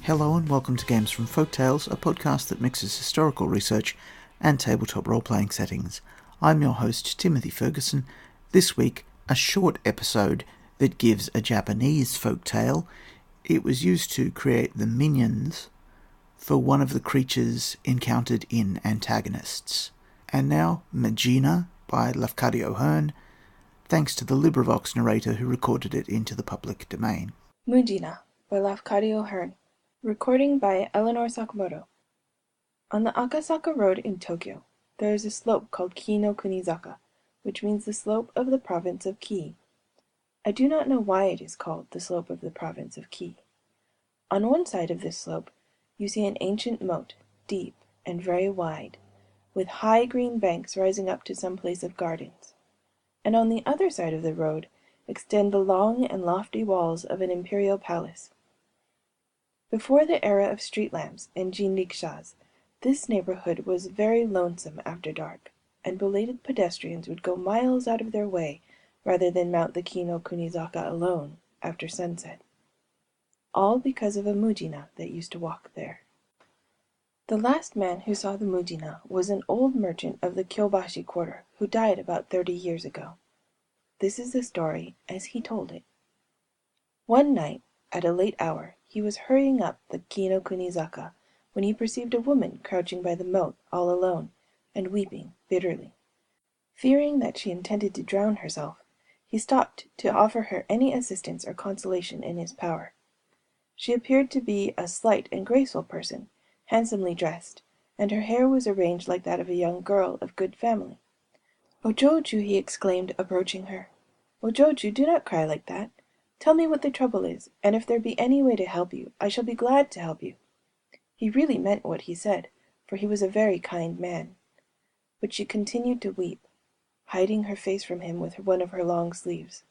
Hello and welcome to Games from Folktales, a podcast that mixes historical research and tabletop role-playing settings. I'm your host, Timothy Ferguson. This week, a short episode that gives a Japanese folktale. It was used to create the minions for one of the creatures encountered in Antagonists. And now, Mujina by Lafcadio Hearn, thanks to the LibriVox narrator who recorded it into the public domain. Mujina by Lafcadio Hearn. Recording by Eleanor Sakamoto. On the Akasaka Road in Tokyo, there is a slope called Ki no Kunizaka, which means the slope of the province of Ki. I do not know why it is called the slope of the province of Ki. On one side of this slope, you see an ancient moat, deep and very wide, with high green banks rising up to some place of gardens. And on the other side of the road extend the long and lofty walls of an imperial palace. Before the era of street lamps and jinrikishas, this neighborhood was very lonesome after dark, and belated pedestrians would go miles out of their way rather than mount the Ki no Kunizaka alone after sunset. All because of a Mujina that used to walk there. The last man who saw the Mujina was an old merchant of the Kyobashi quarter who died about 30 years ago. This is the story as he told it. One night, at a late hour, he was hurrying up the Ki no Kunizaka when he perceived a woman crouching by the moat all alone and weeping bitterly. Fearing that she intended to drown herself, he stopped to offer her any assistance or consolation in his power. She appeared to be a slight and graceful person, handsomely dressed, and her hair was arranged like that of a young girl of good family. "O Joju," he exclaimed, approaching her. "O Joju, do not cry like that. Tell me what the trouble is, and if there be any way to help you, I shall be glad to help you." He really meant what he said, for he was a very kind man. But she continued to weep, hiding her face from him with one of her long sleeves.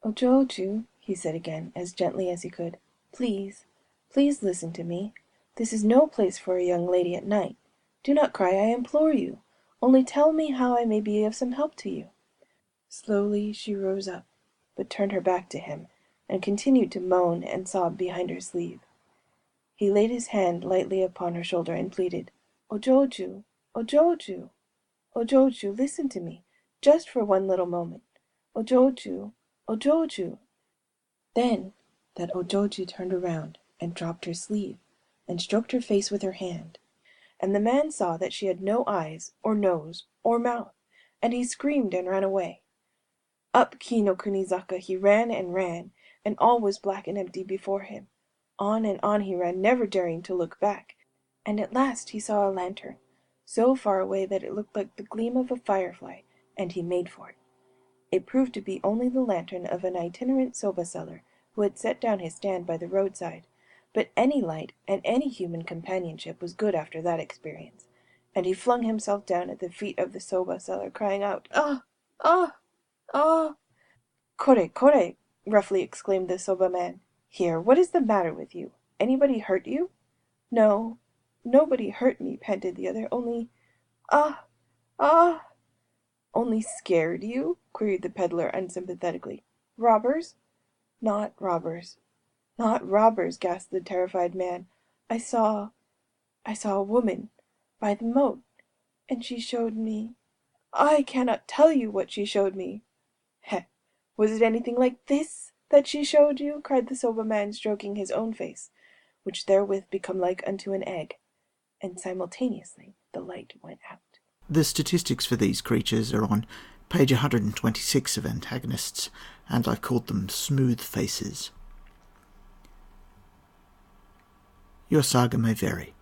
"O Joju," he said again, as gently as he could, "please, please listen to me. This is no place for a young lady at night. Do not cry, I implore you. Only tell me how I may be of some help to you." Slowly she rose up, but turned her back to him, and continued to moan and sob behind her sleeve. He laid his hand lightly upon her shoulder and pleaded, "O Joju, O Joju, O Joju, listen to me, just for one little moment. O Joju, O Joju." Then that O Joju turned around and dropped her sleeve, and stroked her face with her hand, and the man saw that she had no eyes, or nose, or mouth, and he screamed and ran away. Up Ki no Kunizaka he ran, and all was black and empty before him. On and on he ran, never daring to look back, and at last he saw a lantern, so far away that it looked like the gleam of a firefly, and he made for it. It proved to be only the lantern of an itinerant soba seller who had set down his stand by the roadside, but any light and any human companionship was good after that experience, and he flung himself down at the feet of the soba seller, crying out, "Ah! Ah! Ah!" "Kore, kore!" roughly exclaimed the soba man. "Here, what is the matter with you? Anybody hurt you?" "No, nobody hurt me," panted the other. "Only, ah! Ah!" "Only scared you?" queried the peddler unsympathetically. "Robbers?" "Not robbers. Not robbers," gasped the terrified man. I saw a woman by the moat, and she showed me. I cannot tell you what she showed me." "Heh! Was it anything like this that she showed you?" cried the soba man, stroking his own face, which therewith became like unto an egg, and simultaneously the light went out. The statistics for these creatures are on page 126 of Antagonists, and I've called them smooth faces. Your saga may vary.